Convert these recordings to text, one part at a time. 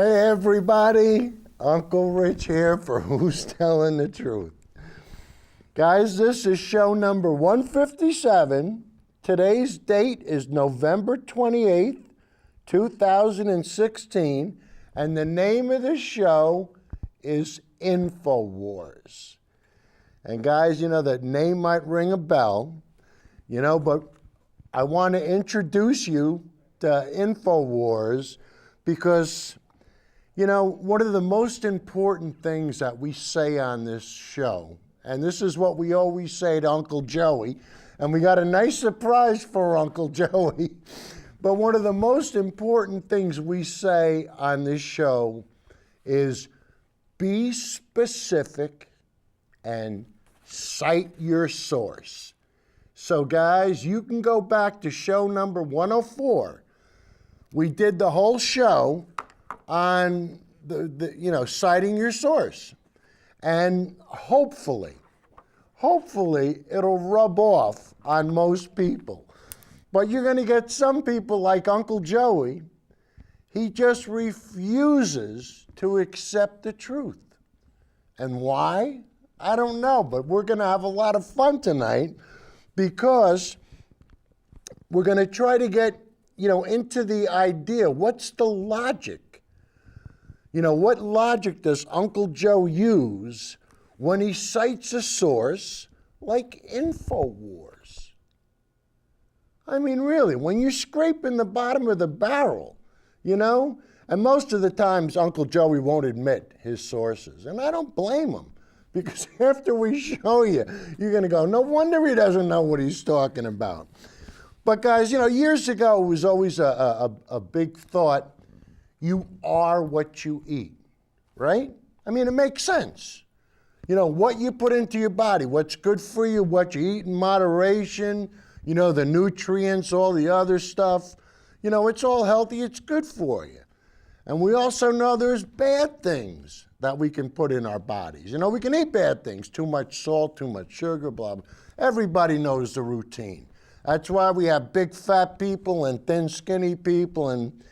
Hey everybody, Uncle Rich here for Who's Telling the Truth. Guys, this is show number 157. Today's date is November 28th, 2016, and the name of the show is Info-Wars. And guys, you know, that name might ring a bell, you know, but I want to introduce you to Info-Wars because, you know, one of the most important things that we say on this show, and this is what we always say to Uncle Joey, and we got a nice surprise for Uncle Joey, but one of the most important things we say on this show is be specific and cite your source. So guys, you can go back to show number 104. We did the whole show on the citing your source. And hopefully it'll rub off on most people. But you're gonna get some people like Uncle Joey, he just refuses to accept the truth. And why? I don't know, but we're gonna have a lot of fun tonight because we're gonna try to get, into the idea, what's the logic? What logic does Uncle Joe use when he cites a source like Info-Wars? I mean, really, when you're scraping the bottom of the barrel, and most of the times Uncle Joey won't admit his sources, and I don't blame him, because after we show you, you're gonna go, no wonder he doesn't know what he's talking about. But guys, years ago, it was always a big thought, you are what you eat, right? I mean, it makes sense. What you put into your body, what's good for you, what you eat in moderation, the nutrients, all the other stuff, it's all healthy, it's good for you. And we also know there's bad things that we can put in our bodies. We can eat bad things, too much salt, too much sugar, blah, blah. Everybody knows the routine. That's why we have big fat people and thin skinny people, and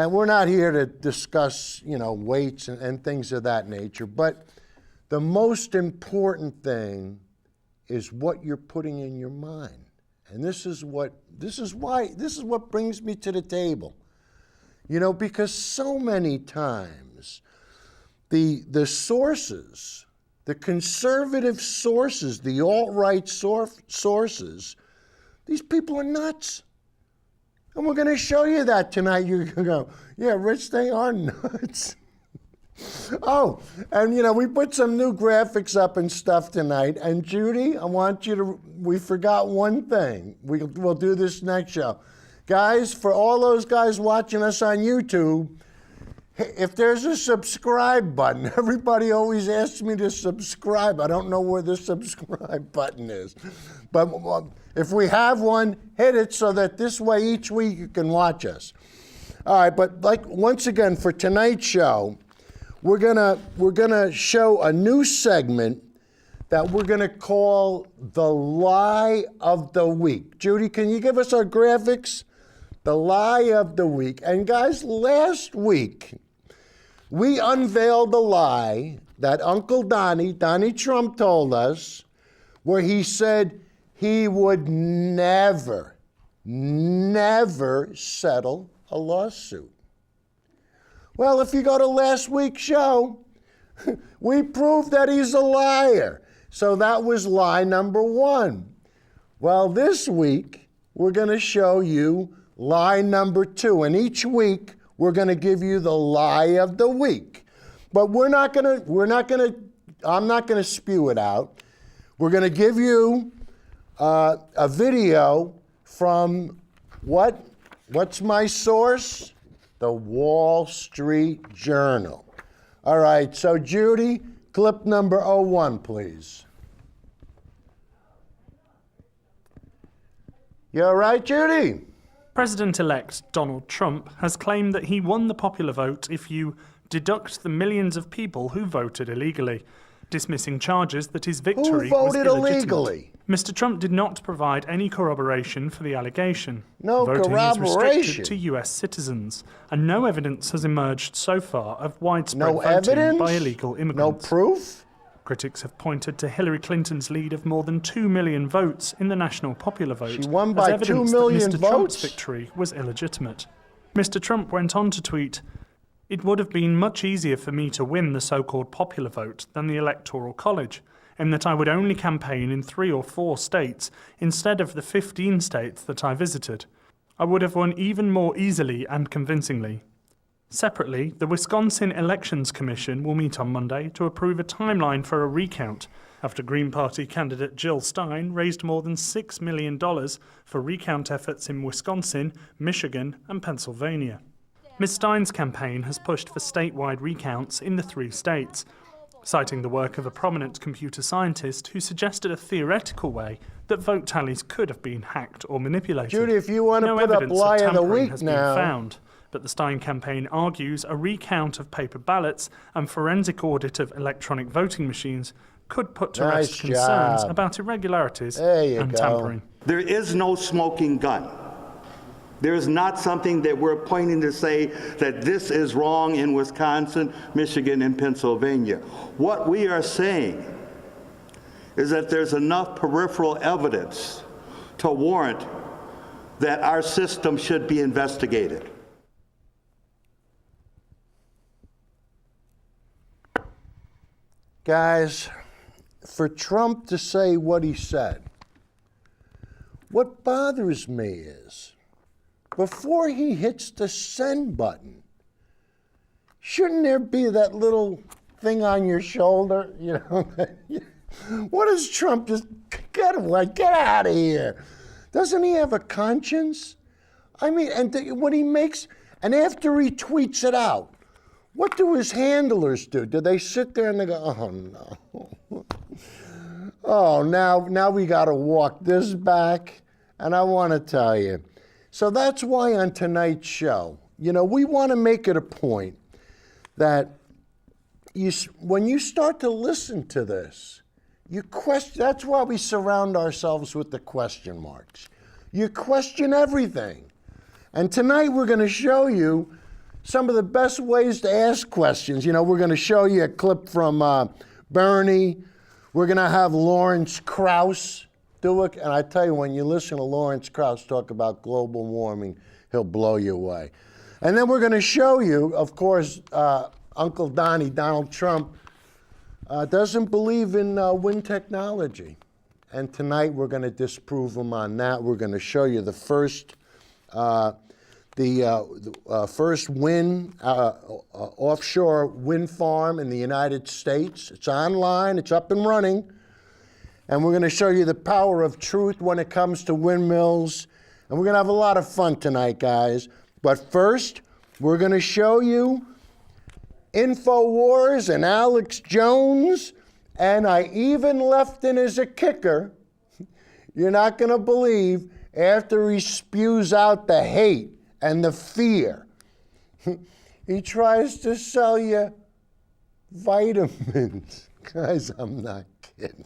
we're not here to discuss, weights and things of that nature. But the most important thing is what you're putting in your mind. And this is what brings me to the table. Because so many times the sources, the conservative sources, the alt-right sources, these people are nuts. And we're going to show you that tonight. You're going to go, yeah, Rich, they are nuts. Oh, and we put some new graphics up and stuff tonight. And Judy, I want you to, we forgot one thing. We'll do this next show. Guys, for all those guys watching us on YouTube, if there's a subscribe button, everybody always asks me to subscribe. I don't know where the subscribe button is. But if we have one, hit it so that this way each week you can watch us. All right, but once again, for tonight's show, we're gonna show a new segment that we're gonna call the Lie of the Week. Judy, can you give us our graphics? The Lie of the Week. And guys, last week, we unveiled a lie that Uncle Donnie Trump told us, where he said he would never settle a lawsuit. Well, if you go to last week's show, we proved that he's a liar. So that was lie number 1. Well, this week, we're going to show you lie number 2. And each week, we're going to give you the lie of the week. But I'm not going to spew it out. We're going to give you a video from what's my source? The Wall Street Journal. All right, so Judy, clip number 01, please. You all right, Judy? President-elect Donald Trump has claimed that he won the popular vote if you deduct the millions of people who voted illegally. dismissing charges that his Who victory was voted illegitimate. illegally? Mr. Trump did not provide any corroboration for the allegation. No Voting is corroboration. restricted to US citizens, and no evidence has emerged so far of widespread No voting evidence? by illegal No immigrants. proof? Critics have pointed to Hillary Clinton's lead of more than 2 million votes in the national popular vote She won as by evidence 2 million that Mr. Trump's votes? victory was illegitimate. Mr. Trump went on to tweet, "It would have been much easier for me to win the so-called popular vote than the Electoral College, in that I would only campaign in 3 or 4 states instead of the 15 states that I visited. I would have won even more easily and convincingly." Separately, the Wisconsin Elections Commission will meet on Monday to approve a timeline for a recount after Green Party candidate Jill Stein raised more than $6 million for recount efforts in Wisconsin, Michigan, and Pennsylvania. Ms. Stein's campaign has pushed for statewide recounts in the 3 states, citing the work of a prominent computer scientist who suggested a theoretical way that vote tallies could have been hacked or manipulated. Judy, if you want to No put up evidence lie of the tampering week has now. been found, but the Stein campaign argues a recount of paper ballots and forensic audit of electronic voting machines could put to Nice rest concerns job. about irregularities There you and go. tampering. There is no smoking gun. There is not something that we're pointing to say that this is wrong in Wisconsin, Michigan, and Pennsylvania. What we are saying is that there's enough peripheral evidence to warrant that our system should be investigated. Guys, for Trump to say what he said, what bothers me is, before he hits the send button, shouldn't there be that little thing on your shoulder? You know, what does Trump just get away? Get out of here! Doesn't he have a conscience? I mean, and when he makes, and after he tweets it out, what do his handlers do? Do they sit there and they go, "Oh no, oh now we got to walk this back"? And I want to tell you, so that's why on tonight's show, you know, we want to make it a point that when you start to listen to this, you question. That's why we surround ourselves with the question marks. You question everything. And tonight we're going to show you some of the best ways to ask questions. You know, we're going to show you a clip from Bernie. We're going to have Lawrence Krauss do it. And I tell you, when you listen to Lawrence Krauss talk about global warming, he'll blow you away. And then we're going to show you, of course, Uncle Donnie, Donald Trump, doesn't believe in wind technology. And tonight we're going to disprove him on that. We're going to show you the first first wind offshore wind farm in the United States. It's online, it's up and running. And we're going to show you the power of truth when it comes to windmills. And we're going to have a lot of fun tonight, guys. But first, we're going to show you Info-Wars and Alex Jones. And I even left in as a kicker. You're not going to believe, after he spews out the hate and the fear, he tries to sell you vitamins. Guys, I'm not kidding.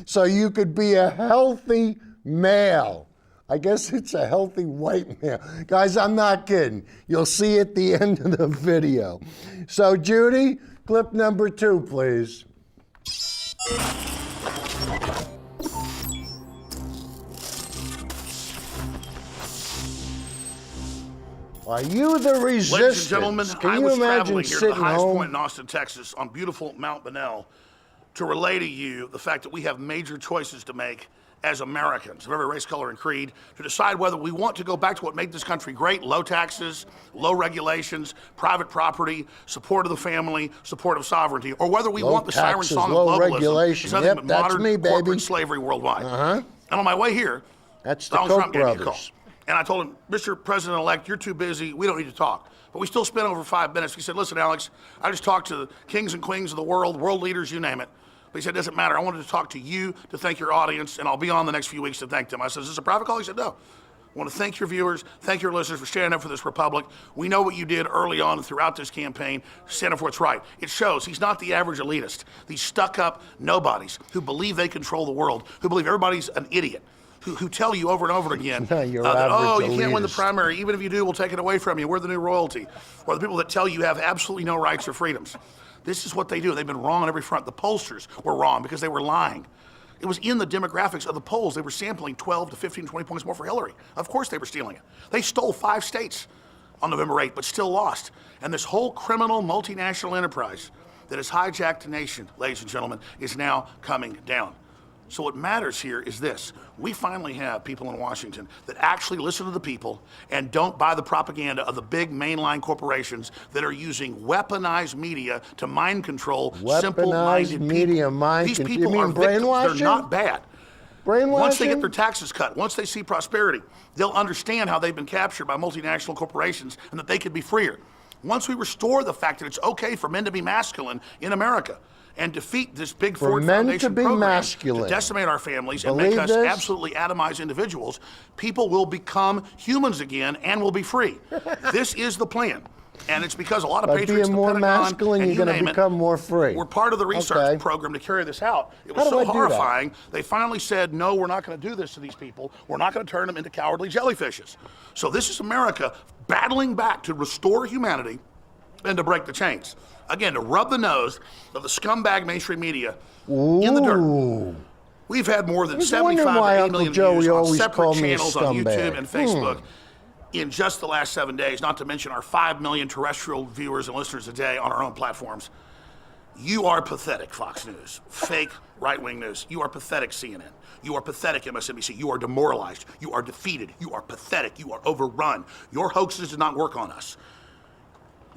So you could be a healthy male. I guess it's a healthy white male. Guys, I'm not kidding. You'll see at the end of the video. So Judy, clip number 2, please. Are you the resistance? Ladies and gentlemen, Can I you was imagine traveling here to the sitting highest home? point in Austin, Texas, on beautiful Mount Bonnell, to relay to you the fact that we have major choices to make as Americans of every race, color, and creed to decide whether we want to go back to what made this country great: low taxes, low regulations, private property, support of the family, support of sovereignty, or whether we Low want the siren taxes, song low of globalism, regulation. something Yep, but that's modern me, baby. corporate slavery worldwide. And on my way here, That's the Donald Koch Trump gave me a call. brothers. And I told him, "Mr. President-elect, you're too busy. We don't need to talk." But we still spent over 5 minutes. He said, "Listen, Alex, I just talked to the kings and queens of the world leaders, you name it." But he said, "It doesn't matter. I wanted to talk to you to thank your audience, and I'll be on the next few weeks to thank them." I said, "Is this a private call?" He said, "No." I want to thank your viewers, thank your listeners for standing up for this republic. We know what you did early on and throughout this campaign, stand up for what's right. It shows he's not the average elitist, these stuck-up nobodies who believe they control the world, who believe everybody's an idiot, who tell you over and over again that, oh, you can't win the primary, even if you do, we'll take it away from you, we're the new royalty. Or the people that tell you have absolutely no rights or freedoms. This is what they do. They've been wrong on every front. The pollsters were wrong because they were lying. It was in the demographics of the polls. They were sampling 12 to 15, 20 points more for Hillary. Of course they were stealing it. They stole 5 states on November 8th, but still lost. And this whole criminal multinational enterprise that has hijacked the nation, ladies and gentlemen, is now coming down. So what matters here is this. We finally have people in Washington that actually listen to the people and don't buy the propaganda of the big mainline corporations that are using weaponized media to mind control simple-minded people. These people are victims. They're not bad. Brainwashing? Once they get their taxes cut, once they see prosperity, they'll understand how they've been captured by multinational corporations and that they could be freer. Once we restore the fact that it's okay for men to be masculine in America, and defeat this big Ford Foundation program to decimate our families and make us absolutely atomized individuals, people will become humans again and will be free. This is the plan. And it's because a lot of patriots, being more masculine, you're going to become more free. We're part of the research program to carry this out. It was so horrifying, they finally said, no, we're not going to do this to these people. We're not going to turn them into cowardly jellyfishes. So this is America battling back to restore humanity and to break the chains. Again, to rub the nose of the scumbag mainstream media in the dirt. We've had more than 75 to 80 million views on separate channels on YouTube and Facebook in just the last 7 days, not to mention our 5 million terrestrial viewers and listeners a day on our own platforms. You are pathetic, Fox News. Fake right-wing news. You are pathetic, CNN. You are pathetic, MSNBC. You are demoralized. You are defeated. You are pathetic. You are overrun. Your hoaxes did not work on us.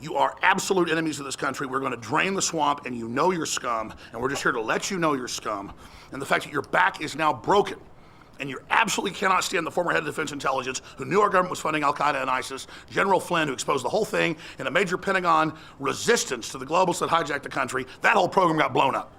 You are absolute enemies of this country. We're going to drain the swamp, and you know you're scum, and we're just here to let you know you're scum. And the fact that your back is now broken, and you absolutely cannot stand the former head of Defense Intelligence, who knew our government was funding Al-Qaeda and ISIS, General Flynn, who exposed the whole thing in a major Pentagon resistance to the globalists that hijacked the country. That whole program got blown up.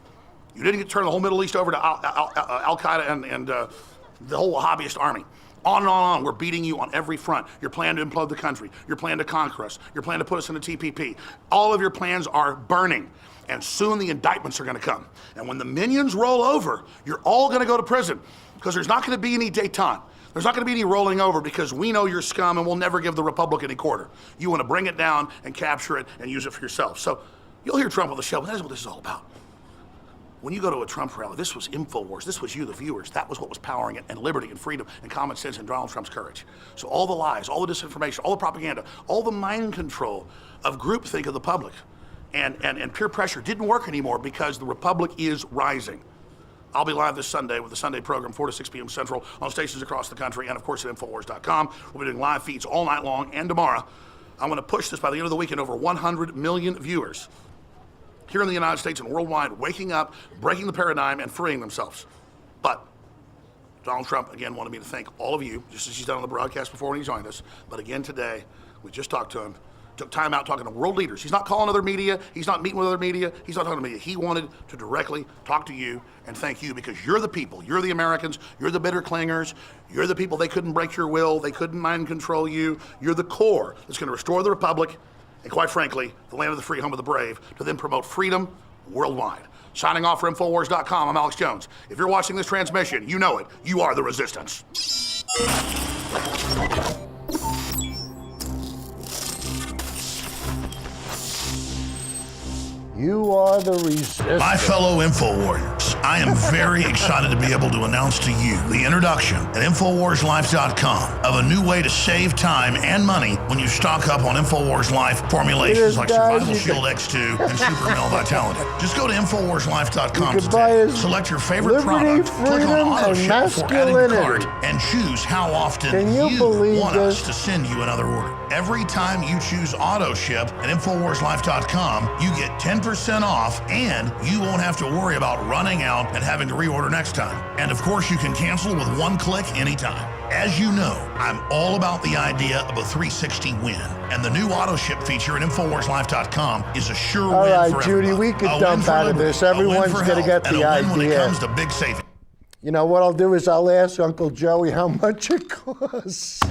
You didn't get to turn the whole Middle East over to Al-Qaeda and the whole Wahhabist army. On and on, we're beating you on every front. Your plan to implode the country, your plan to conquer us, your plan to put us in the TPP. All of your plans are burning, and soon the indictments are gonna come. And when the minions roll over, you're all gonna go to prison, because there's not gonna be any détente. There's not gonna be any rolling over, because we know you're scum and we'll never give the Republic any quarter. You wanna bring it down and capture it and use it for yourself. So you'll hear Trump on the show, but that is what this is all about. When you go to a Trump rally, this was Info-Wars, this was you, the viewers. That was what was powering it, and liberty and freedom and common sense and Donald Trump's courage. So all the lies, all the disinformation, all the propaganda, all the mind control of groupthink of the public and peer pressure didn't work anymore because the Republic is rising. I'll be live this Sunday with the Sunday program, 4 to 6 p.m. Central, on stations across the country and, of course, at Infowars.com. We'll be doing live feeds all night long, and tomorrow. I'm going to push this by the end of the weekend over 100 million viewers here in the United States and worldwide, waking up, breaking the paradigm, and freeing themselves. But Donald Trump, again, wanted me to thank all of you, just as he's done on the broadcast before when he joined us. But again today, we just talked to him, took time out talking to world leaders. He's not calling other media. He's not meeting with other media. He's not talking to media. He wanted to directly talk to you and thank you, because you're the people. You're the Americans. You're the bitter clingers. You're the people. They couldn't break your will. They couldn't mind control you. You're the core that's going to restore the Republic and, quite frankly, the land of the free, home of the brave, to then promote freedom worldwide. Signing off for Infowars.com, I'm Alex Jones. If you're watching this transmission, you know it. You are the resistance. You are the resistance. My fellow InfoWarriors, I am very excited to be able to announce to you the introduction at InfoWarsLife.com of a new way to save time and money when you stock up on InfoWars Life formulations like Survival Shield X2 and Super Male Vitality. Just go to InfoWarsLife.com today, select your favorite product, click on Auto Ship for adding to cart, and choose how often you want us to send you another order. Every time you choose Auto Ship at InfoWarsLife.com, you get 10% off, and you won't have to worry about running out and having to reorder next time. And of course, you can cancel with one click anytime. As you know, I'm all about the idea of a 360 win, and the new auto ship feature at InfoWarsLife.com is a sure win for everyone. Judy, we could dump out of this. Everyone's going to get the idea. And a win when it comes to big savings. You know what I'll do is I'll ask Uncle Joey how much it costs.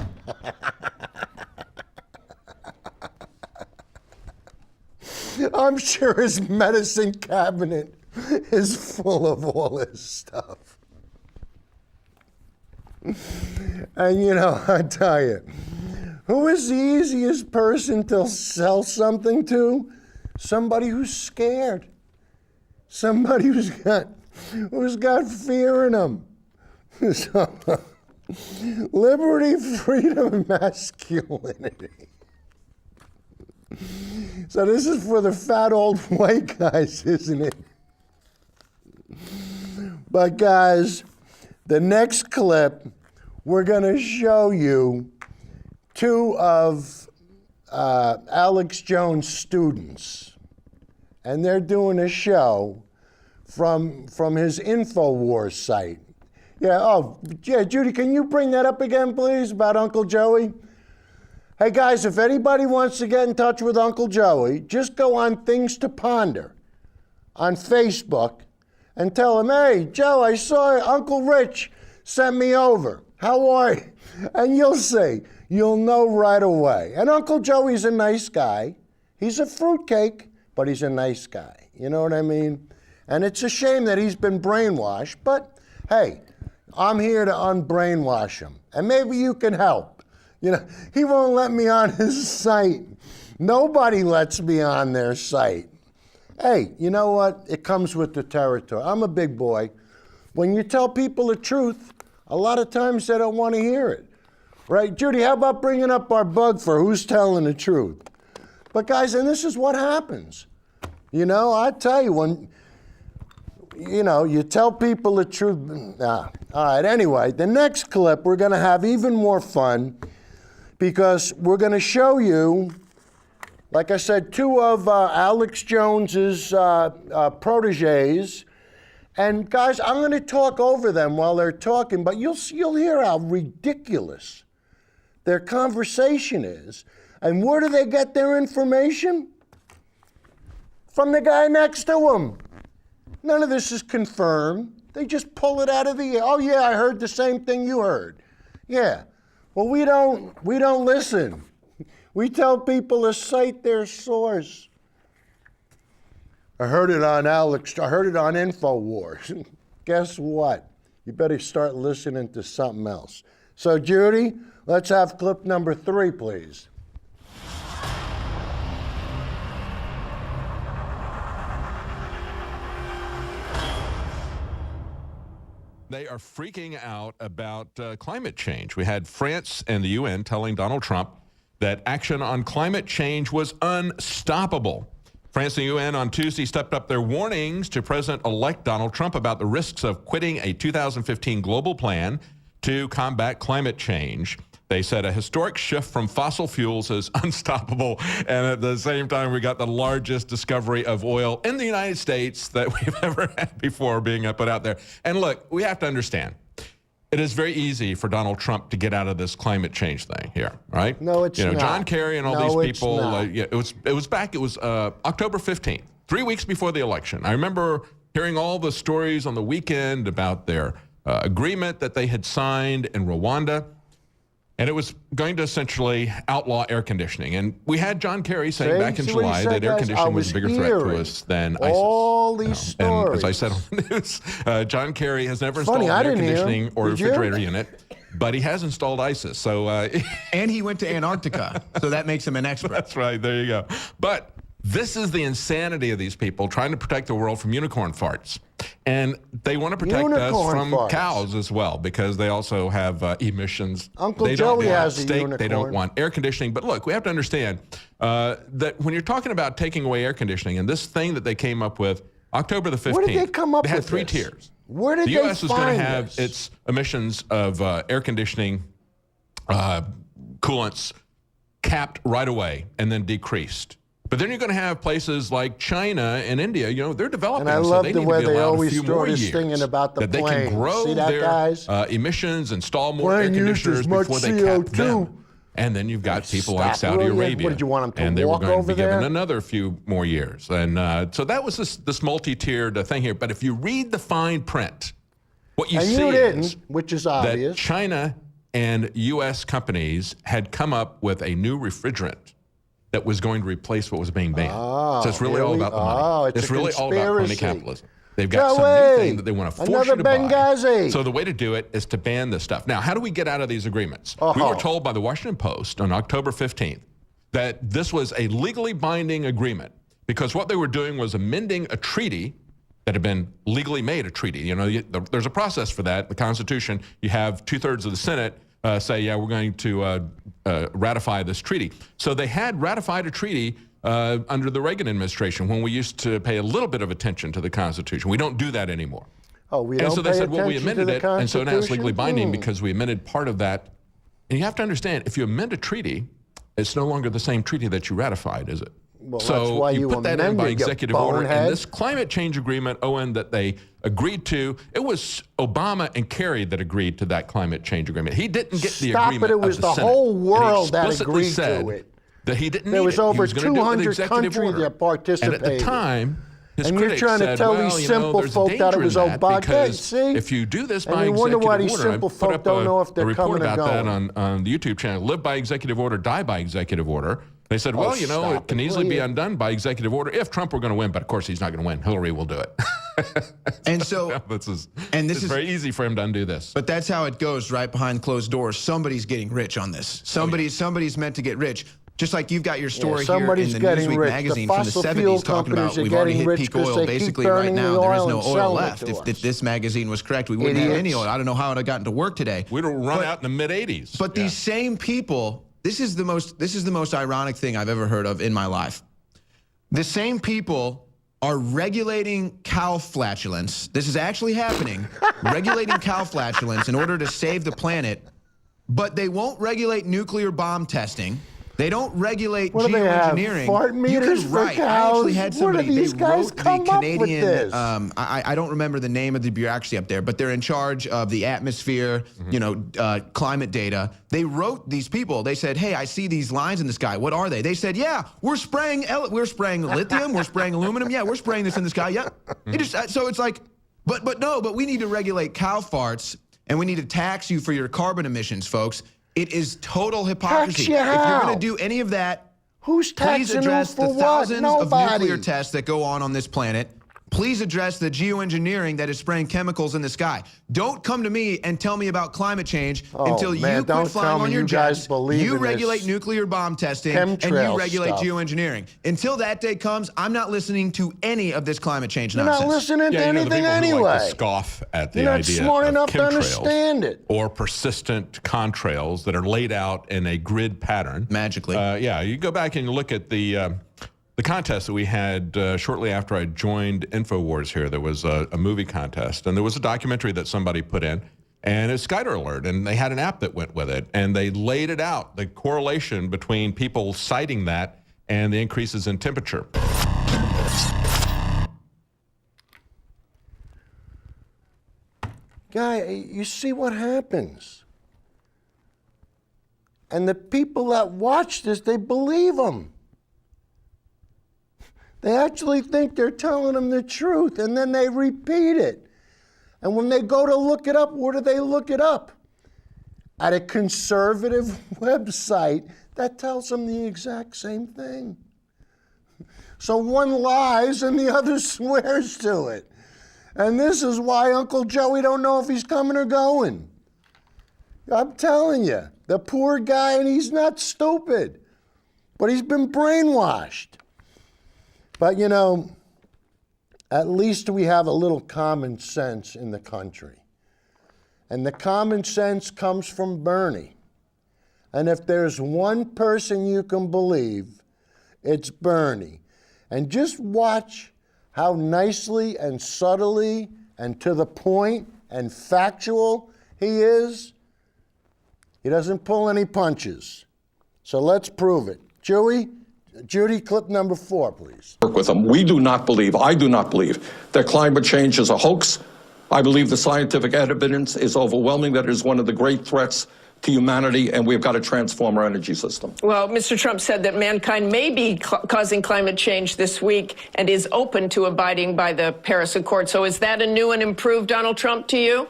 I'm sure his medicine cabinet is full of all this stuff. And you know, I tell you, who is the easiest person to sell something to? Somebody who's scared. Somebody who's got fear in them. So, liberty, freedom, and masculinity. So this is for the fat old white guys, isn't it? But guys, the next clip, we're going to show you two of Alex Jones' students. And they're doing a show from his Info-Wars site. Yeah, Judy, can you bring that up again, please, about Uncle Joey? Hey, guys, if anybody wants to get in touch with Uncle Joey, just go on Things to Ponder on Facebook and tell him, hey, Joe, I saw Uncle Rich sent me over. How are you? And you'll see. You'll know right away. And Uncle Joey's a nice guy. He's a fruitcake, but he's a nice guy. You know what I mean? And it's a shame that he's been brainwashed, but hey, I'm here to unbrainwash him. And maybe you can help. You know, he won't let me on his site. Nobody lets me on their site. Hey, you know what? It comes with the territory. I'm a big boy. When you tell people the truth, a lot of times they don't want to hear it. Right? Judy, how about bringing up our bug for who's telling the truth? But guys, and this is what happens. You know, I tell you, when, you know, you tell people the truth. All right, anyway, the next clip, we're going to have even more fun because we're going to show you, like I said, two of Alex Jones's proteges. And guys, I'm going to talk over them while they're talking, but you'll hear how ridiculous their conversation is. And where do they get their information? From the guy next to them. None of this is confirmed. They just pull it out of the air. Oh yeah, I heard the same thing you heard. Yeah. Well, we don't listen. We tell people to cite their source. I heard it on Info-Wars. Guess what? You better start listening to something else. So Judy, let's have clip number 3, please. They are freaking out about climate change. We had France and the UN telling Donald Trump that action on climate change was unstoppable. France and the UN on Tuesday stepped up their warnings to President-elect Donald Trump about the risks of quitting a 2015 global plan to combat climate change. They said a historic shift from fossil fuels is unstoppable, and at the same time, we got the largest discovery of oil in the United States that we've ever had before being put out there. And look, we have to understand, it is very easy for Donald Trump to get out of this climate change thing here, right? No, it's not. John Kerry and all these people. It was October 15th, 3 weeks before the election. I remember hearing all the stories on the weekend about their agreement that they had signed in Rwanda. And it was going to essentially outlaw air conditioning. And we had John Kerry saying back in July that air conditioning was a bigger threat to us than ISIS. All these stories. And as I said on the news, John Kerry has never installed an air conditioning or refrigerator unit, but he has installed ISIS. So, and he went to Antarctica, so that makes him an expert. That's right. There you go. But this is the insanity of these people trying to protect the world from unicorn farts. And they want to protect us from cows as well, because they also have emissions. Uncle Joey has a unicorn. They don't want air conditioning. But look, we have to understand that when you're talking about taking away air conditioning, and this thing that they came up with, October the 15th, where did they come up they had with 3 this? tiers. Where did the they U.S. is going to have this? its emissions of air conditioning coolants capped right away and then decreased. But then you're going to have places like China and India, you know, they're developing. And I love so the way they always throw throw this thing in about the that plane. they can grow See that, their guys? Emissions, install more air Plane used conditioners as much before they cap CO2. them. And then you've got people like Stop. Saudi What Arabia. did you want them to and they were walk going to over be given there? another few more years. And so that was this multi-tiered thing here. But if you read the fine print, What you and see you didn't, is which is that obvious. China and U.S. companies had come up with a new refrigerant that was going to replace what was being banned. So it's really all about the money. It's really all about crony capitalism. They've got No some way. new thing that they want to force Another you to Benghazi. buy. So the way to do it is to ban this stuff. Now, how do we get out of these agreements? We were told by the Washington Post on October 15th that this was a legally binding agreement because what they were doing was amending a treaty that had been legally made a treaty. You know, there's a process for that. The Constitution, you have 2/3 of the Senate say, yeah, we're going to ratify this treaty. So they had ratified a treaty under the Reagan administration when we used to pay a little bit of attention to the Constitution. We don't do that anymore. Oh, we and don't so they pay said, well, we attention to amended the it, and so now it's legally binding Constitution? because we amended part of that. And you have to understand, if you amend a treaty, it's no longer the same treaty that you ratified, is it? Well, so that's why you put that in by amended, you executive order. bonehead. And this climate change agreement, Owen, that they agreed to, it was Obama and Kerry that agreed to that climate change agreement. He didn't get the Stop agreement it, it was of the the Senate. whole And he world that explicitly agreed said to it. that he didn't There need was it. He over was gonna do it with 200 executive countries order. that participated. And at the time, his And you're critics trying to said, tell well, these you know, simple there's folk danger that it in was that Obama. because See? if you do this And by you wonder executive why these order, simple I put folk up don't know if a they're report coming or about that going. on the YouTube channel, Live by Executive Order, Die by Executive Order. They said, well, you know, stop it can it, easily will be you? undone by executive order if Trump were going to win, but of course he's not going to win. Hillary will do it. And so, this is this is very easy for him to undo this. but that's how it goes, right behind closed doors. Somebody's getting rich on this. Somebody's meant to get rich. Just like you've got your story here in somebody's the getting Newsweek rich. magazine The from the fossil 70s fuel talking about companies are we've already getting hit rich peak 'cause oil. they keep Basically, right burning now the there is oil no and oil selling it left. to If us. this magazine was correct, we wouldn't have any Idiots. oil. I don't know how it would have gotten to work today. We'd have run out in the mid-'80s. But these same people, this is the most ironic thing I've ever heard of in my life. The same people are regulating cow flatulence. This is actually happening. Regulating cow flatulence in order to save the planet, but they won't regulate nuclear bomb testing. They don't regulate What do they have, geoengineering. fart meters for I actually cows? had Where do somebody. these They guys wrote come the up with Canadian. this? I don't remember the name of the bureaucracy up there, but they're in charge of the atmosphere, climate data. They wrote these people. They said, "Hey, I see these lines in the sky. What are they?" They said, "Yeah, we're spraying lithium. We're spraying aluminum. Yeah, we're spraying this in the sky. Yep." So it's like, but we need to regulate cow farts, and we need to tax you for your carbon emissions, folks. It is total hypocrisy. you If you're how? going to do any of that, Who's please taxing address who for the what? thousands of Nobody. nuclear tests that go on this planet. Please address the geoengineering that is spraying chemicals in the sky. Don't come to me and tell me about climate change until man, you don't quit flying tell me on your you guys jets. believe You in regulate this nuclear bomb testing and you chemtrail regulate stuff. geoengineering. Until that day comes, I'm not listening to any of this climate change You're nonsense. not listening to Yeah, you know, the anything people who like to anyway. scoff at the You're not idea smart of enough to chemtrails understand it. or persistent contrails that are laid out in a grid pattern. Magically. You go back and look at the contest that we had shortly after I joined Info-Wars here. There was a movie contest, and there was a documentary that somebody put in, and it's Skyder Alert, and they had an app that went with it, and they laid it out, the correlation between people citing that and the increases in temperature. Guy, you see what happens. And the people that watch this, they believe them. They actually think they're telling them the truth, and then they repeat it. And when they go to look it up, where do they look it up? At a conservative website that tells them the exact same thing. So one lies and the other swears to it. And this is why Uncle Joey don't know if he's coming or going. I'm telling you, the poor guy, and he's not stupid, but he's been brainwashed. But you know, at least we have a little common sense in the country. And the common sense comes from Bernie. And if there's one person you can believe, it's Bernie. And just watch how nicely and subtly and to the point and factual he is. He doesn't pull any punches. So let's prove it. Judy, clip number 4, please. Work with them. We do not believe, I do not believe, that climate change is a hoax. I believe the scientific evidence is overwhelming that it is one of the great threats to humanity, and we've got to transform our energy system. Well, Mr. Trump said that mankind may be causing climate change this week and is open to abiding by the Paris Accord. So is that a new and improved Donald Trump to you?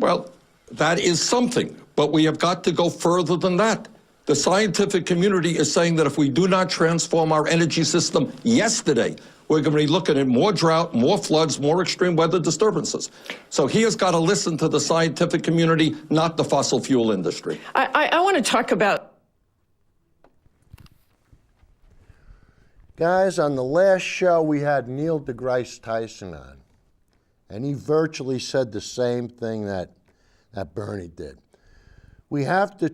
Well, that is something, but we have got to go further than that. The scientific community is saying that if we do not transform our energy system yesterday, we're going to be looking at more drought, more floods, more extreme weather disturbances. So he has got to listen to the scientific community, not the fossil fuel industry. I want to talk about. Guys, on the last show, we had Neil deGrasse Tyson on, and he virtually said the same thing that Bernie did. We have to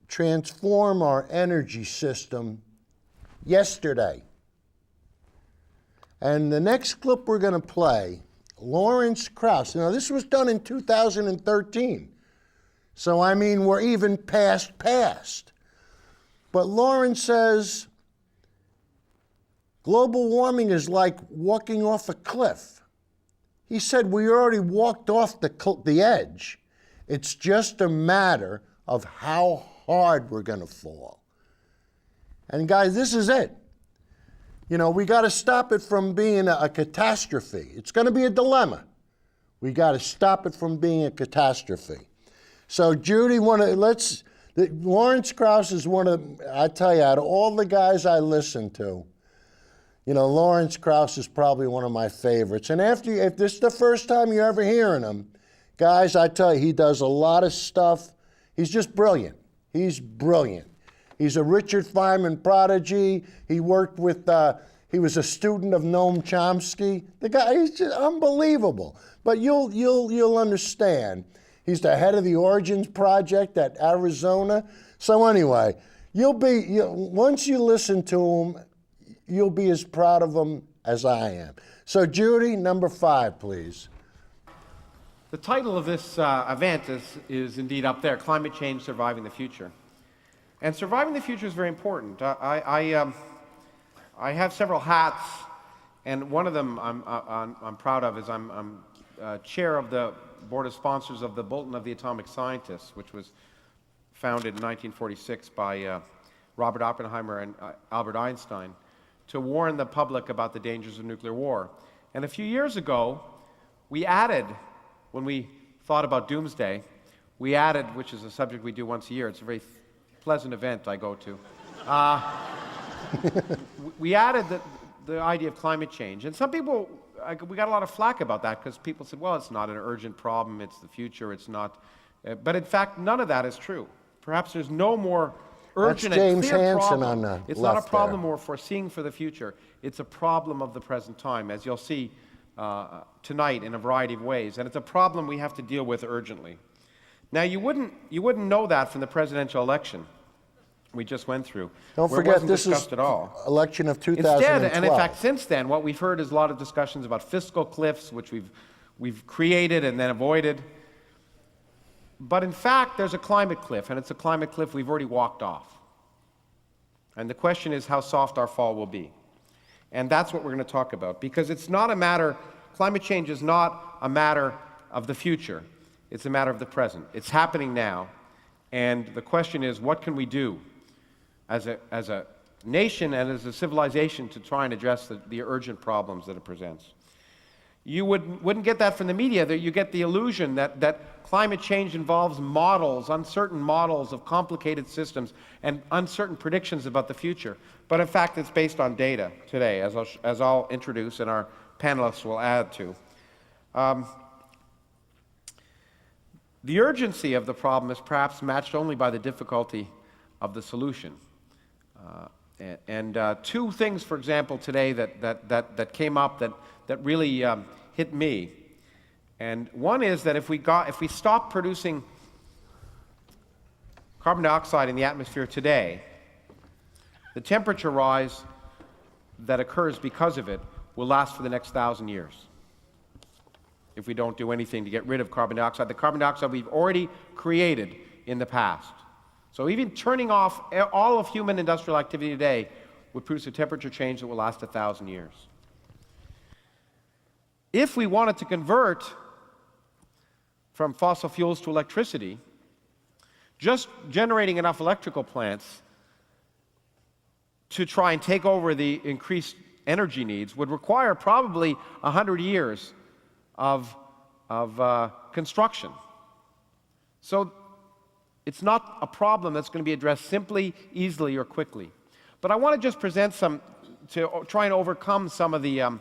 transform our energy system yesterday. And the next clip we're going to play, Lawrence Krauss. Now, this was done in 2013. So, I mean, we're even past. But Lawrence says, global warming is like walking off a cliff. He said we already walked off the edge. It's just a matter of how hard we're going to fall. And guys, this is it. You know, we got to stop it from being a catastrophe. It's going to be a dilemma. We got to stop it from being a catastrophe. So, Judy, Lawrence Krauss is one of, I tell you, out of all the guys I listen to, you know, Lawrence Krauss is probably one of my favorites. And if this is the first time you're ever hearing him, guys, I tell you, he does a lot of stuff. He's just brilliant. He's brilliant. He's a Richard Feynman prodigy. He worked with, he was a student of Noam Chomsky. The guy, he's just unbelievable. But you'll understand. He's the head of the Origins Project at Arizona. So anyway, once you listen to him, you'll be as proud of him as I am. So Judy, number 5, please. The title of this event is indeed up there, Climate Change, Surviving the Future. And surviving the future is very important. I have several hats, and one of them I'm proud of is I'm chair of the board of sponsors of the Bulletin of the Atomic Scientists, which was founded in 1946 by Robert Oppenheimer and Albert Einstein to warn the public about the dangers of nuclear war. And a few years ago, we added, when we thought about doomsday, we added, which is a subject we do once a year, it's a very pleasant event I go to. We added the idea of climate change. And some people, we got a lot of flack about that because people said, well, it's not an urgent problem, it's the future, it's not. But in fact, none of that is true. Perhaps there's no more urgent and clear problem. It's not a problem we're foreseeing for the future. It's a problem of the present time, as you'll see tonight in a variety of ways. And it's a problem we have to deal with urgently. Now, you wouldn't know that from the presidential election we just went through. Don't forget, this is election of 2012. Instead, and in fact, since then, what we've heard is a lot of discussions about fiscal cliffs, which we've created and then avoided. But in fact, there's a climate cliff, and it's a climate cliff we've already walked off. And the question is how soft our fall will be. And that's what we're going to talk about, because it's not a matter, climate change is not a matter of the future. It's a matter of the present. It's happening now. And the question is, what can we do as a nation and as a civilization to try and address the urgent problems that it presents? You wouldn't get that from the media. That you get the illusion that climate change involves models, uncertain models of complicated systems and uncertain predictions about the future. But in fact, it's based on data today, as I'll introduce and our panelists will add to. The urgency of the problem is perhaps matched only by the difficulty of the solution. Two things, for example, today that came up that really hit me. And one is that if we stop producing carbon dioxide in the atmosphere today, the temperature rise that occurs because of it will last for the next 1,000 years. If we don't do anything to get rid of carbon dioxide, the carbon dioxide we've already created in the past. So even turning off all of human industrial activity today would produce a temperature change that will last 1,000 years. If we wanted to convert from fossil fuels to electricity, just generating enough electrical plants to try and take over the increased energy needs would require probably 100 years of construction. So it's not a problem that's going to be addressed simply, easily, or quickly. But I want to just present to try and overcome some of the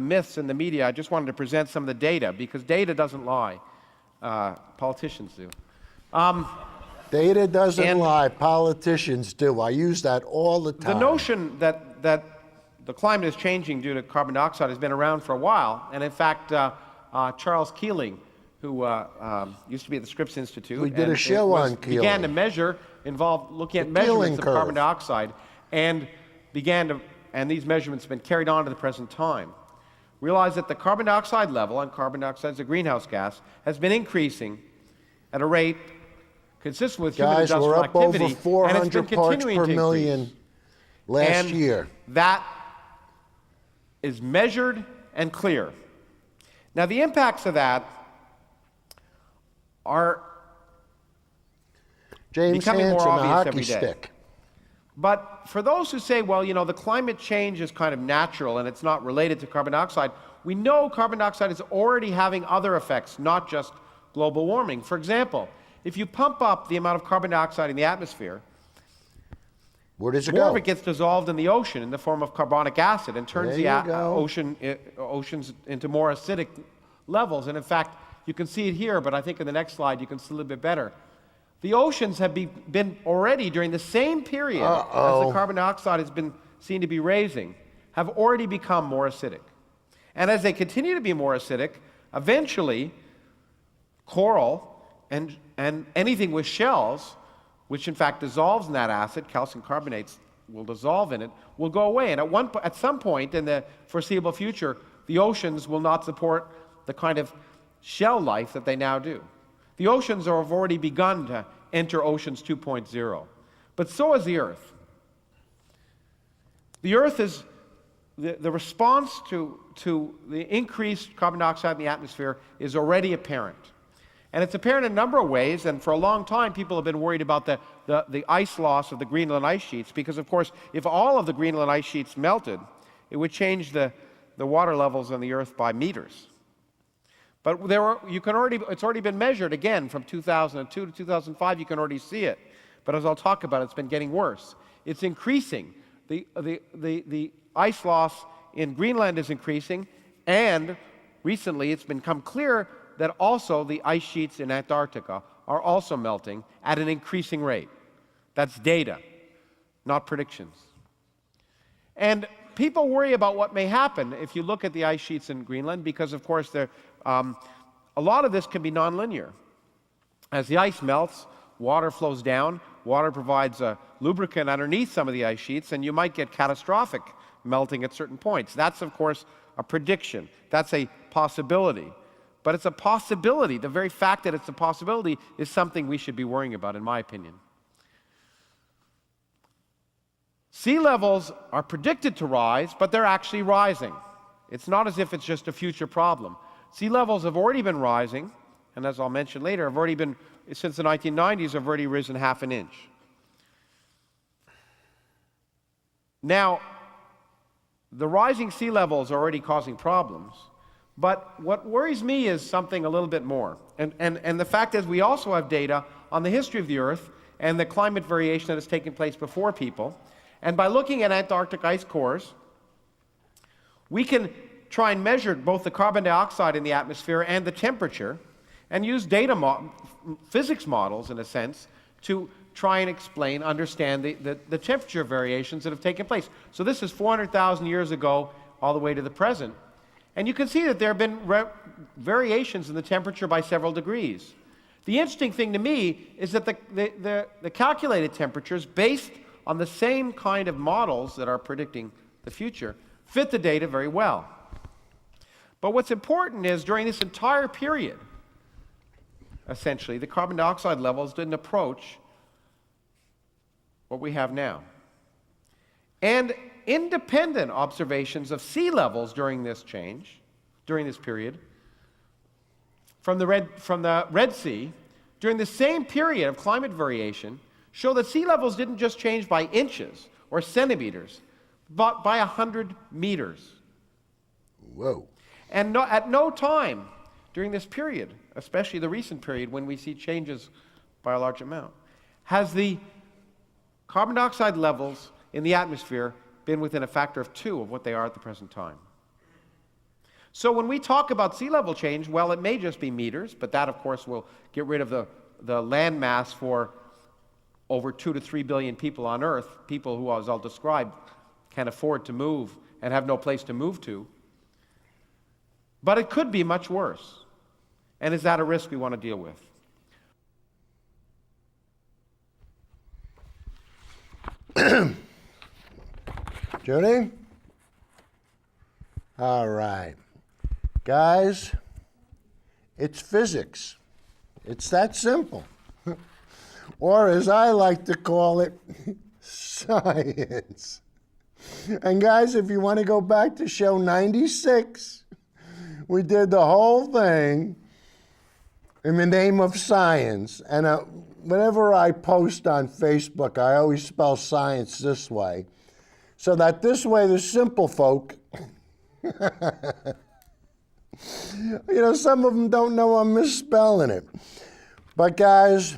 myths in the media. I just wanted to present some of the data, because data doesn't lie. Politicians do. Data doesn't lie. Politicians do. I use that all the time. The notion that the climate is changing due to carbon dioxide has been around for a while. And in fact, Charles Keeling, who used to be at the Scripps Institute, we did a show on Keeling. Began to measure, looking at measurements of carbon dioxide, and these measurements have been carried on to the present time. Realized that the carbon dioxide level, and carbon dioxide is a greenhouse gas, has been increasing at a rate consistent with human industrial we're up activity, over 400 and it's been parts continuing per to million increase. last year. That is measured and clear. Now, the impacts of that are becoming more obvious every day. Stick. But for those who say, well, you know, the climate change is kind of natural and it's not related to carbon dioxide, we know carbon dioxide is already having other effects, not just global warming. For example, if you pump up the amount of carbon dioxide in the atmosphere, where does it more go? of it gets dissolved in the ocean in the form of carbonic acid and turns the oceans into more acidic levels. And in fact, you can see it here, but I think in the next slide you can see a little bit better. The oceans have been already, during the same period as the carbon dioxide has been seen to be raising, have already become more acidic. And as they continue to be more acidic, eventually coral and anything with shells, which in fact dissolves in that acid, calcium carbonates will dissolve in it, will go away. And at some point in the foreseeable future, the oceans will not support the kind of shell life that they now do. The oceans have already begun to enter Oceans 2.0, but so is the Earth. The Earth is, the response to the increased carbon dioxide in the atmosphere is already apparent. And it's apparent in a number of ways, and for a long time people have been worried about the ice loss of the Greenland ice sheets, because of course if all of the Greenland ice sheets melted, it would change the water levels on the Earth by meters. But it's already been measured again from 2002 to 2005. You can already see it. But as I'll talk about, it's been getting worse. It's increasing. The ice loss in Greenland is increasing, and recently it's become clear that also the ice sheets in Antarctica are also melting at an increasing rate. That's data, not predictions. And people worry about what may happen if you look at the ice sheets in Greenland, because of course a lot of this can be nonlinear. As the ice melts, water flows down. Water provides a lubricant underneath some of the ice sheets, and you might get catastrophic melting at certain points. That's, of course, a prediction. That's a possibility. But it's a possibility. The very fact that it's a possibility is something we should be worrying about, in my opinion. Sea levels are predicted to rise, but they're actually rising. It's not as if it's just a future problem. Sea levels have already been rising, and as I'll mention later, have already been, since the 1990s, have already risen half an inch. Now, the rising sea levels are already causing problems, but what worries me is something a little bit more. And the fact is we also have data on the history of the Earth and the climate variation that has taken place before people. And by looking at Antarctic ice cores, we can try and measure both the carbon dioxide in the atmosphere and the temperature, and use physics models, in a sense, to try and understand the temperature variations that have taken place. So this is 400,000 years ago all the way to the present. And you can see that there have been variations in the temperature by several degrees. The interesting thing to me is that the calculated temperatures, based on the same kind of models that are predicting the future, fit the data very well. But what's important is during this entire period, essentially, the carbon dioxide levels didn't approach what we have now. And independent observations of sea levels during this period, from the Red Sea, during the same period of climate variation, show that sea levels didn't just change by inches or centimeters, but by 100 meters. Whoa. And at no time during this period, especially the recent period when we see changes by a large amount? Has the carbon dioxide levels in the atmosphere been within a factor of 2 of what they are at the present time? So when we talk about sea level change, well, it may just be meters, but that, of course, will get rid of the land mass for over 2 to 3 billion people on Earth, people who, as I'll describe, can't afford to move and have no place to move to. But it could be much worse. And is that a risk we want to deal with? Judy? All right. Guys, it's physics. It's that simple. Or as I like to call it, science. And guys, if you want to go back to show 96, we did the whole thing in the name of science. And whenever I post on Facebook, I always spell science this way, so that this way the simple folk, some of them don't know I'm misspelling it. But guys,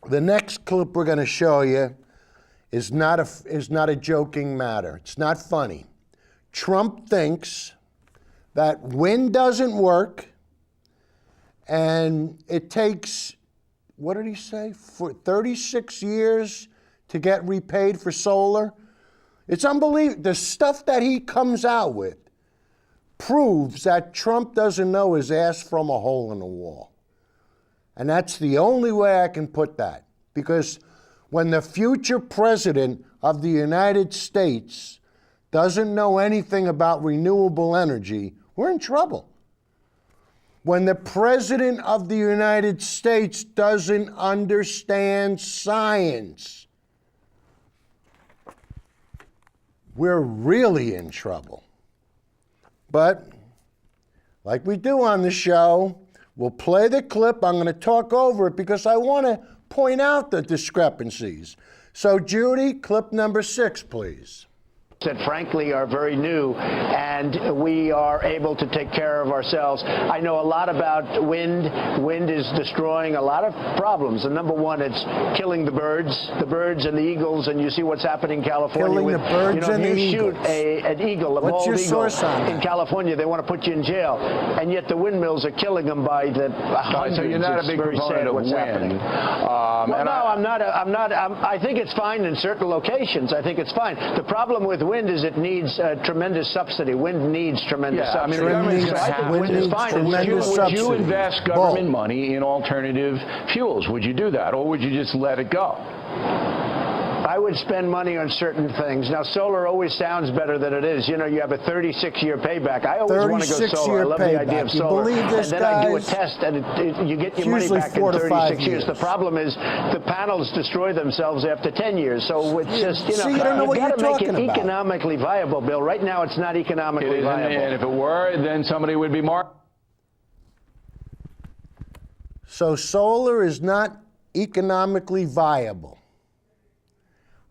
the next clip we're going to show you is not a joking matter. It's not funny. Trump thinks that wind doesn't work, and it takes, what did he say, for 36 years to get repaid for solar? It's unbelievable. The stuff that he comes out with proves that Trump doesn't know his ass from a hole in the wall. And that's the only way I can put that. Because when the future president of the United States doesn't know anything about renewable energy, we're in trouble. When the president of the United States doesn't understand science, we're really in trouble. But like we do on the show, we'll play the clip. I'm going to talk over it because I want to point out the discrepancies. So Judy, clip number 6, please. That frankly are very new, and we are able to take care of ourselves. I know a lot about wind. Wind is destroying a lot of problems. And number one, it's killing the birds and the eagles, and you see what's happening in California. Killing with, the birds and the if you shoot eagles. an eagle, a What's bald your eagle source on in that? California, they want to put you in jail, and yet the windmills are killing them by the hundreds. So you're not a big proponent of what's wind. happening. I think it's fine in certain locations. I think it's fine. The problem with wind is it needs tremendous subsidy. Wind needs tremendous subsidy. The government's going to have wind is fine. Would you invest government money in alternative fuels? Would you do that, or would you just let it go? I would spend money on certain things. Now, solar always sounds better than it is. You have a 36-year payback. I always want to go solar. I love the idea of solar. And then I do a test, and you get your money back in 36 years. The problem is the panels destroy themselves after 10 years. So it's just, you don't know what you're talking about. Make it economically viable, Bill. Right now, it's not economically viable. And if it were, then somebody would be more. So solar is not economically viable.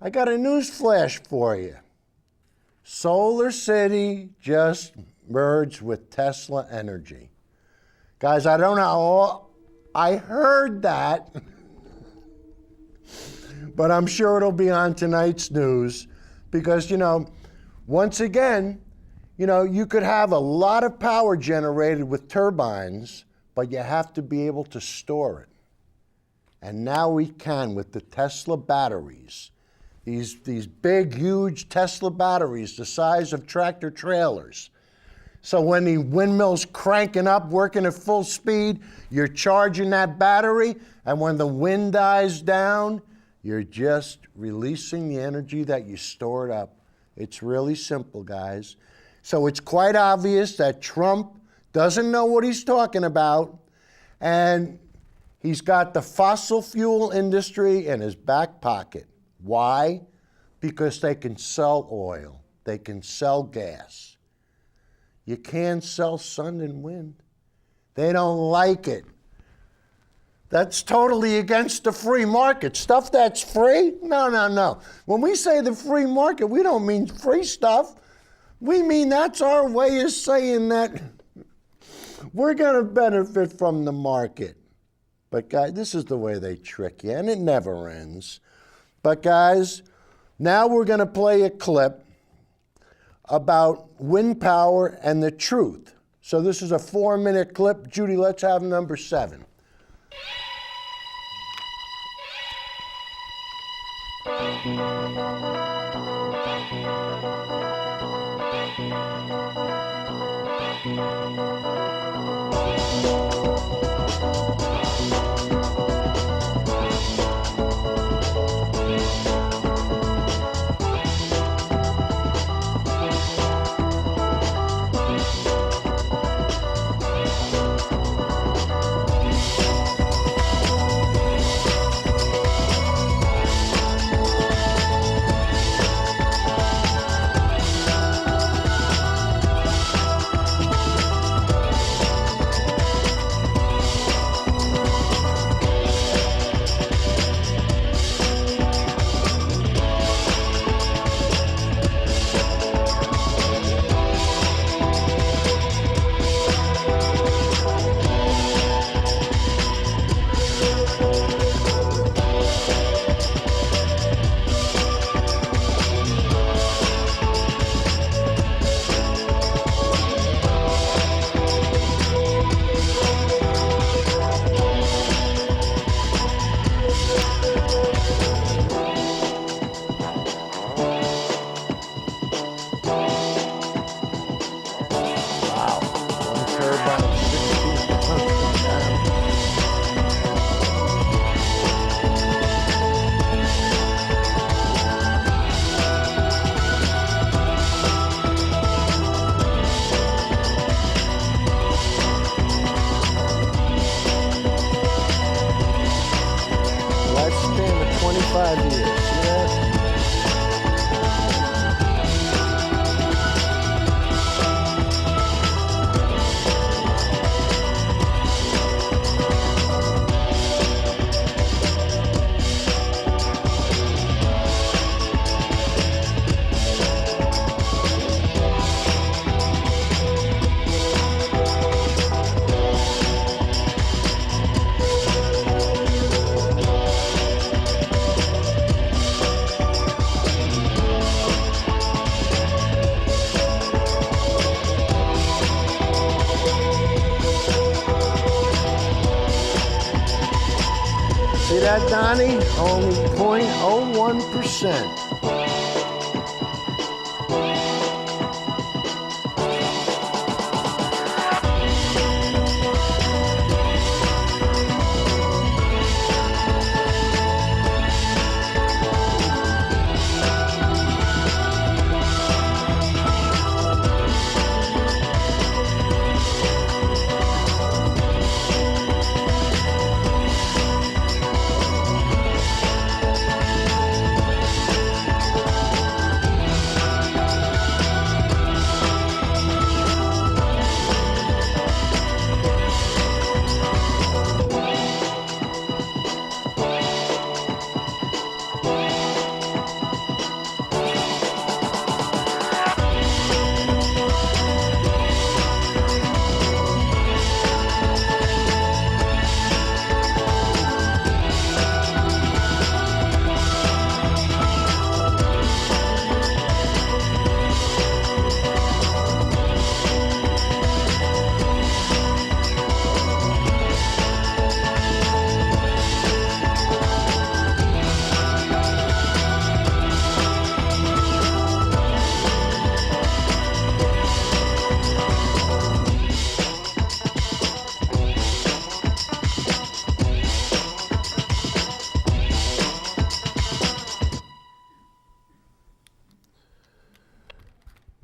I got a news flash for you. Solar City just merged with Tesla Energy. Guys, I don't know, I heard that, but I'm sure it'll be on tonight's news because, once again, you could have a lot of power generated with turbines, but you have to be able to store it. And now we can with the Tesla batteries. These big, huge Tesla batteries the size of tractor trailers. So when the windmill's cranking up, working at full speed, you're charging that battery, and when the wind dies down, you're just releasing the energy that you stored up. It's really simple, guys. So it's quite obvious that Trump doesn't know what he's talking about, and he's got the fossil fuel industry in his back pocket. Why? Because they can sell oil. They can sell gas. You can't sell sun and wind. They don't like it. That's totally against the free market. Stuff that's free? No. When we say the free market, we don't mean free stuff. We mean that's our way of saying that We're going to benefit from the market. But guys, this is the way they trick you, and it never ends. But guys, now we're going to play a clip about wind power and the truth. So this is a 4-minute clip. Judy, let's have number 7. Lifespan of 25 years. See that? See that, Donnie? Only 0.01%.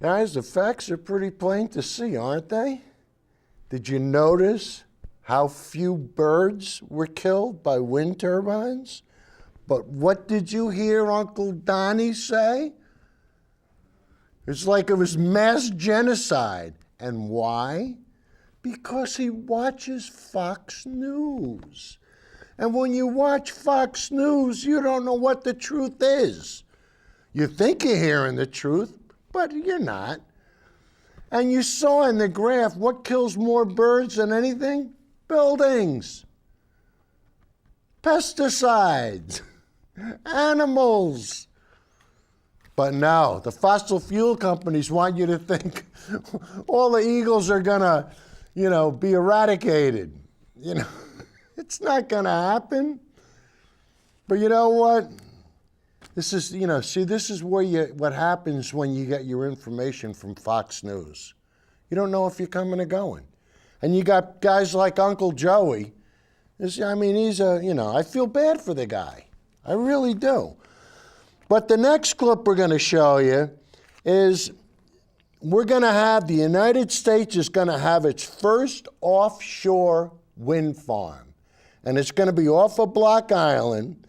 Guys, the facts are pretty plain to see, aren't they? Did you notice how few birds were killed by wind turbines? But what did you hear Uncle Donnie say? It's like it was mass genocide. And why? Because he watches Fox News. And when you watch Fox News, you don't know what the truth is. You think you're hearing the truth, but you're not. And you saw in the graph, what kills more birds than anything? Buildings, pesticides, animals. But no, the fossil fuel companies want you to think all the eagles are gonna, be eradicated. It's not gonna happen. But you know what? This is, this is what happens when you get your information from Fox News. You don't know if you're coming or going. And you got guys like Uncle Joey. He's I feel bad for the guy. I really do. But the next clip we're going to show you is the United States is going to have its first offshore wind farm. And it's going to be off of Block Island.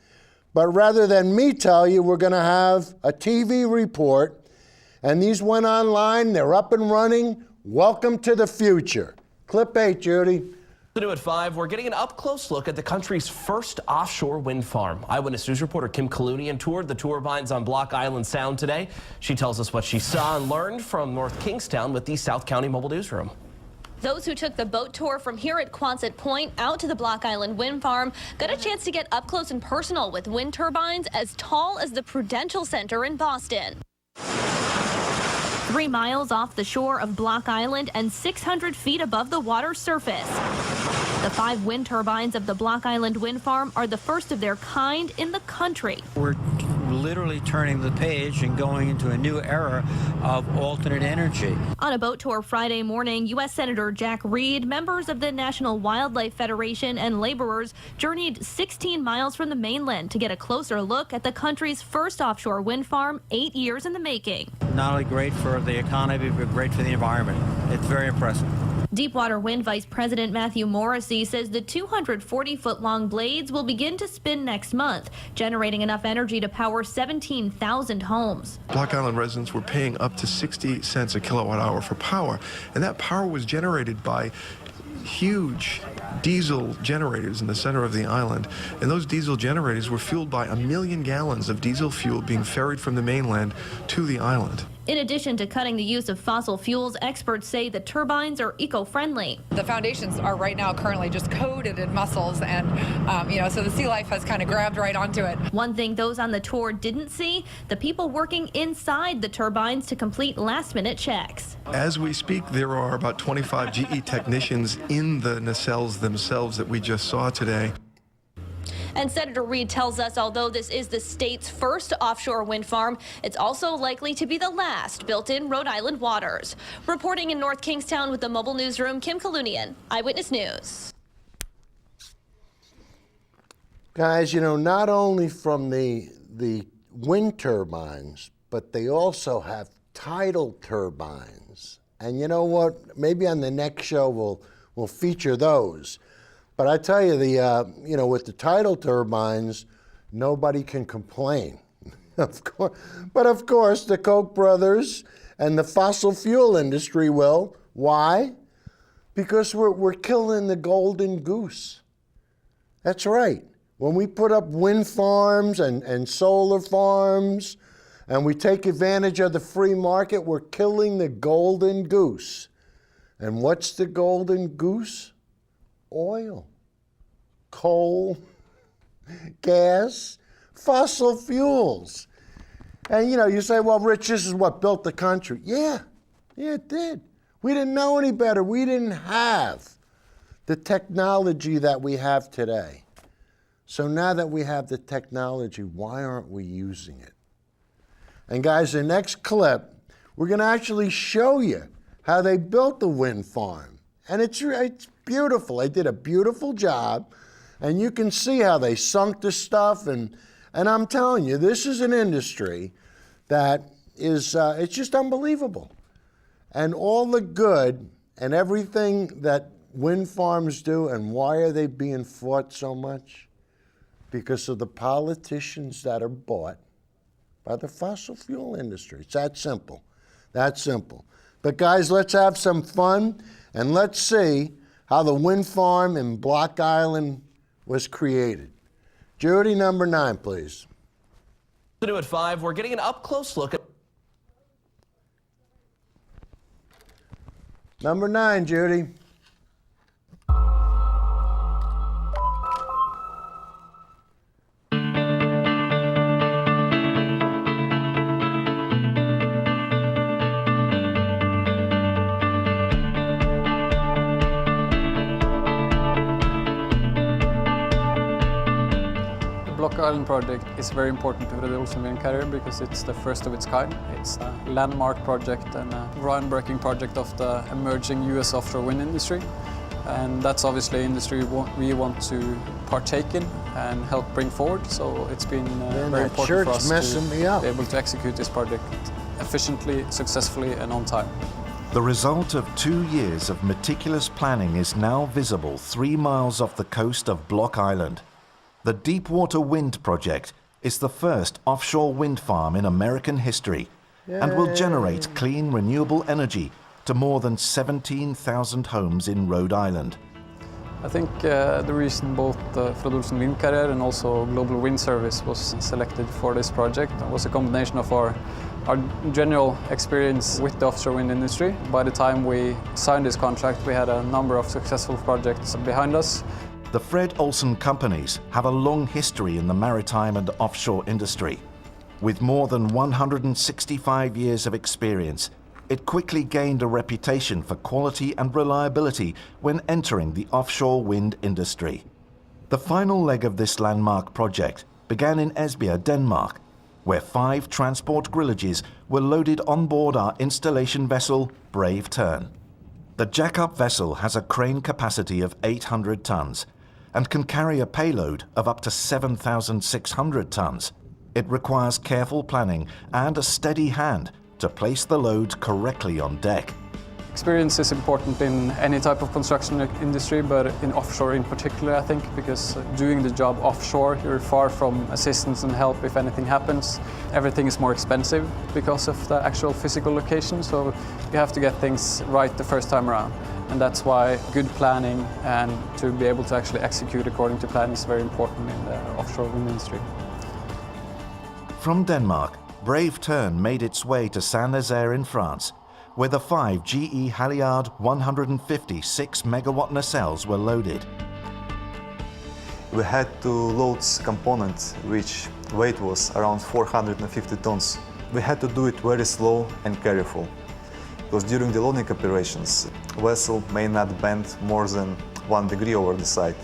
But rather than me tell you, we're going to have a TV report. And these went online. They're up and running. Welcome to the future. Clip 8, Judy. At 5, we're getting an up-close look at the country's first offshore wind farm. Eyewitness News reporter Kim Kalunian toured the turbines on Block Island Sound today. She tells us what she saw and learned from North Kingstown with the South County Mobile Newsroom. Those who took the boat tour from here at Quonset Point out to the Block Island wind farm got a chance to get up close and personal with wind turbines as tall as the Prudential Center in Boston. 3 miles off the shore of Block Island and 600 feet above the water's surface. The 5 wind turbines of the Block Island wind farm are the first of their kind in the country. We're literally turning the page and going into a new era of alternate energy. On a boat tour Friday morning, U.S. Senator Jack Reed, members of the National Wildlife Federation, and laborers journeyed 16 miles from the mainland to get a closer look at the country's first offshore wind farm, 8 years in the making. Not only great for the economy, but great for the environment. It's very impressive. Deepwater Wind Vice President Matthew Morrissey says the 240-foot-long blades will begin to spin next month, generating enough energy to power 17,000 homes. Block Island residents were paying up to 60 cents a kilowatt hour for power, and that power was generated by huge diesel generators in the center of the island, and those diesel generators were fueled by 1 million gallons of diesel fuel being ferried from the mainland to the island. In addition to cutting the use of fossil fuels, experts say the turbines are eco-friendly. The foundations are right now currently just coated in mussels, and so the sea life has kind of grabbed right onto it. One thing those on the tour didn't see, the people working inside the turbines to complete last-minute checks. As we speak, there are about 25 GE technicians in the nacelles themselves that we just saw today. And Senator Reed tells us although this is the state's first offshore wind farm, it's also likely to be the last built in Rhode Island waters. Reporting in North Kingstown with the Mobile Newsroom, Kim Kalunian, Eyewitness News. Guys, not only from the wind turbines, but they also have tidal turbines. And you know what? Maybe on the next show we'll feature those. But I tell you, with the tidal turbines, nobody can complain. Of course, but of course, the Koch brothers and the fossil fuel industry will. Why? Because we're killing the golden goose. That's right. When we put up wind farms and solar farms, and we take advantage of the free market, we're killing the golden goose. And what's the golden goose? Oil, coal, gas, fossil fuels. And you say, well, Rich, this is what built the country. Yeah, it did. We didn't know any better. We didn't have the technology that we have today. So now that we have the technology, why aren't we using it? And guys, the next clip, we're going to actually show you how they built the wind farm. And it's beautiful. They did a beautiful job. And you can see how they sunk the stuff. And I'm telling you, this is an industry that is, it's just unbelievable. And all the good and everything that wind farms do, and why are they being fought so much? Because of the politicians that are bought by the fossil fuel industry. It's that simple. That simple. But guys, let's have some fun, and let's see how the wind farm in Block Island was created. Judy, number 9, please. At 5, we're getting an up-close look at... Number 9, Judy. The Block Island project is very important to the Olsen Wind Carrier because it's the first of its kind. It's a landmark project and a groundbreaking project of the emerging US offshore wind industry. And that's obviously an industry we want to partake in and help bring forward. So it's been very important for us to be able to execute this project efficiently, successfully, and on time. The result of 2 years of meticulous planning is now visible 3 miles off the coast of Block Island. The Deepwater Wind Project is the first offshore wind farm in American history and will generate clean, renewable energy to more than 17,000 homes in Rhode Island. I think the reason both Fred. Olsen Wind Carrier and also Global Wind Service was selected for this project was a combination of our general experience with the offshore wind industry. By the time we signed this contract, we had a number of successful projects behind us. The Fred. Olsen companies have a long history in the maritime and offshore industry. With more than 165 years of experience, it quickly gained a reputation for quality and reliability when entering the offshore wind industry. The final leg of this landmark project began in Esbjerg, Denmark, where 5 transport grillages were loaded on board our installation vessel, Brave Tern. The jack-up vessel has a crane capacity of 800 tons and can carry a payload of up to 7,600 tons. It requires careful planning and a steady hand to place the load correctly on deck. Experience is important in any type of construction industry, but in offshore in particular, I think, because doing the job offshore, you're far from assistance and help if anything happens. Everything is more expensive because of the actual physical location, so you have to get things right the first time around. And that's why good planning and to be able to actually execute according to plan is very important in the offshore wind industry. From Denmark, Brave Tern made its way to Saint-Nazaire in France, where the 5 GE Halliard 150 6-megawatt nacelles were loaded. We had to load components which weight was around 450 tons. We had to do it very slow and careful, because during the loading operations, the vessel may not bend more than 1 degree over the side.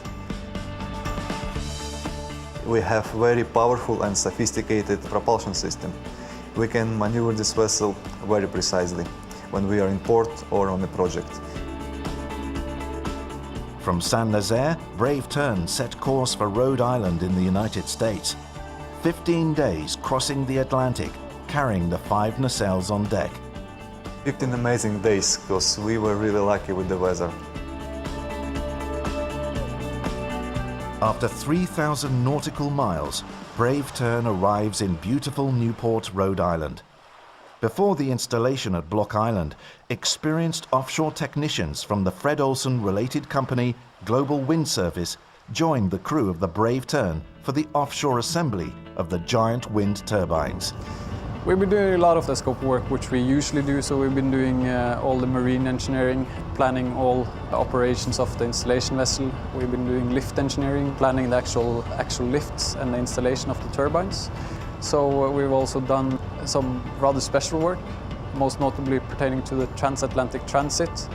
We have very powerful and sophisticated propulsion system. We can maneuver this vessel very precisely when we are in port or on a project. From Saint-Nazaire, Brave Tern set course for Rhode Island in the United States. 15 days crossing the Atlantic, carrying the 5 nacelles on deck. 15 amazing days, because we were really lucky with the weather. After 3,000 nautical miles, Brave Tern arrives in beautiful Newport, Rhode Island. Before the installation at Block Island, experienced offshore technicians from the Fred. Olsen-related company Global Wind Service joined the crew of the Brave Tern for the offshore assembly of the giant wind turbines. We've been doing a lot of the scope work which we usually do, so we've been doing all the marine engineering, planning all the operations of the installation vessel. We've been doing lift engineering, planning the actual lifts and the installation of the turbines. So we've also done some rather special work, most notably pertaining to the transatlantic transit.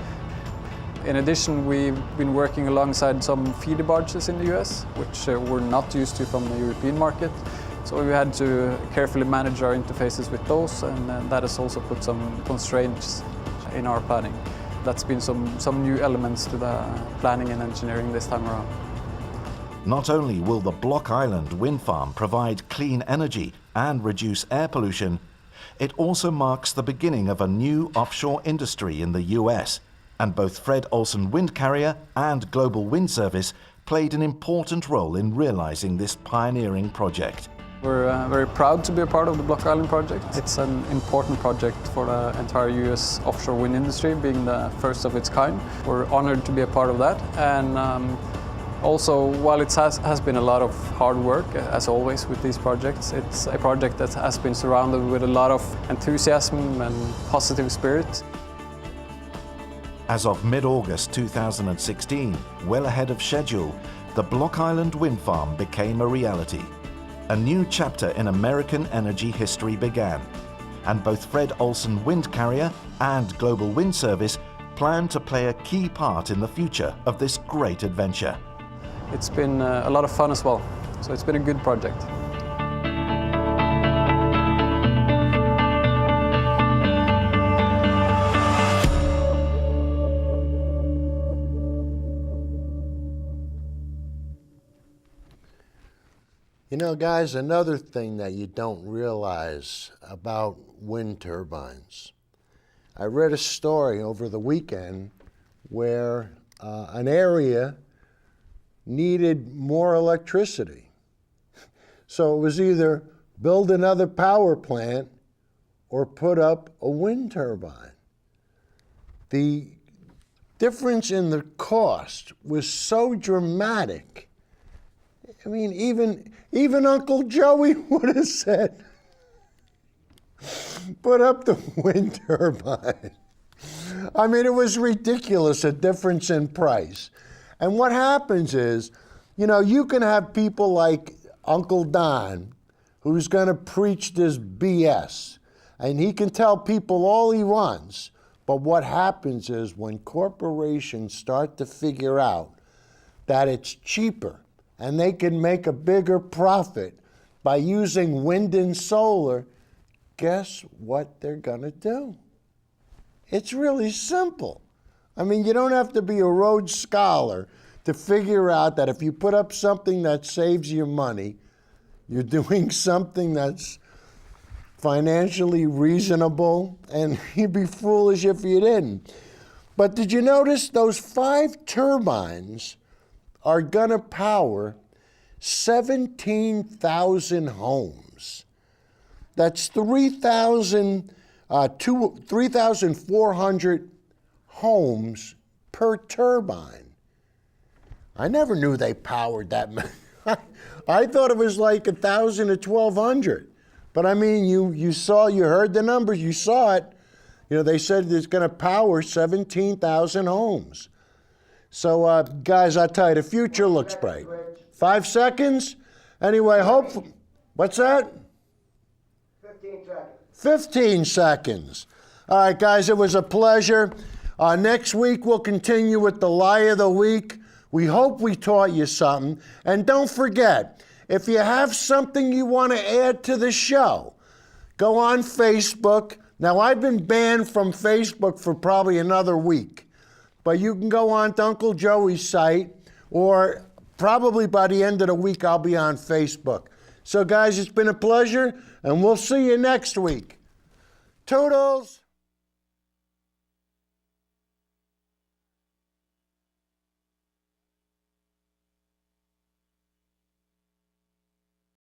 In addition, we've been working alongside some feeder barges in the US, which we're not used to from the European market. So we had to carefully manage our interfaces with those, and that has also put some constraints in our planning. That's been some new elements to the planning and engineering this time around. Not only will the Block Island wind farm provide clean energy and reduce air pollution, it also marks the beginning of a new offshore industry in the US, and both Fred. Olsen Wind Carrier and Global Wind Service played an important role in realizing this pioneering project. We're very proud to be a part of the Block Island project. It's an important project for the entire US offshore wind industry, being the first of its kind. We're honored to be a part of that. And also, while it has been a lot of hard work, as always with these projects, it's a project that has been surrounded with a lot of enthusiasm and positive spirit. As of mid-August 2016, well ahead of schedule, the Block Island wind farm became a reality. A new chapter in American energy history began, and both Fred Olsen Wind Carrier and Global Wind Service plan to play a key part in the future of this great adventure. It's been a lot of fun as well, so it's been a good project. You know, guys, another thing that you don't realize about wind turbines. I read a story over the weekend where an area needed more electricity. So it was either build another power plant or put up a wind turbine. The difference in the cost was so dramatic. I mean, even Uncle Joey would have said, put up the wind turbine. I mean, it was ridiculous, a difference in price. And what happens is, you know, you can have people like Uncle Don, who's going to preach this BS, and he can tell people all he wants. But what happens is when corporations start to figure out that it's cheaper and they can make a bigger profit by using wind and solar, guess what they're gonna do? It's really simple. I mean, you don't have to be a Rhodes Scholar to figure out that if you put up something that saves you money, you're doing something that's financially reasonable, and you'd be foolish if you didn't. But did you notice those 5 turbines are gonna power 17,000 homes? That's 3,400 homes per turbine. I never knew they powered that many. I thought it was like 1,000 to 1,200. But I mean, you heard the numbers, you saw it. You know, they said it's gonna power 17,000 homes. So guys, I tell you, the future looks bright. 5 seconds? Anyway, what's that? 15 seconds. 15 seconds. All right, guys, it was a pleasure. Next week, we'll continue with the lie of the week. We hope we taught you something. And don't forget, if you have something you want to add to the show, go on Facebook. Now, I've been banned from Facebook for probably another week. But you can go on to Uncle Joey's site, or probably by the end of the week, I'll be on Facebook. So, guys, it's been a pleasure, and we'll see you next week. Toodles!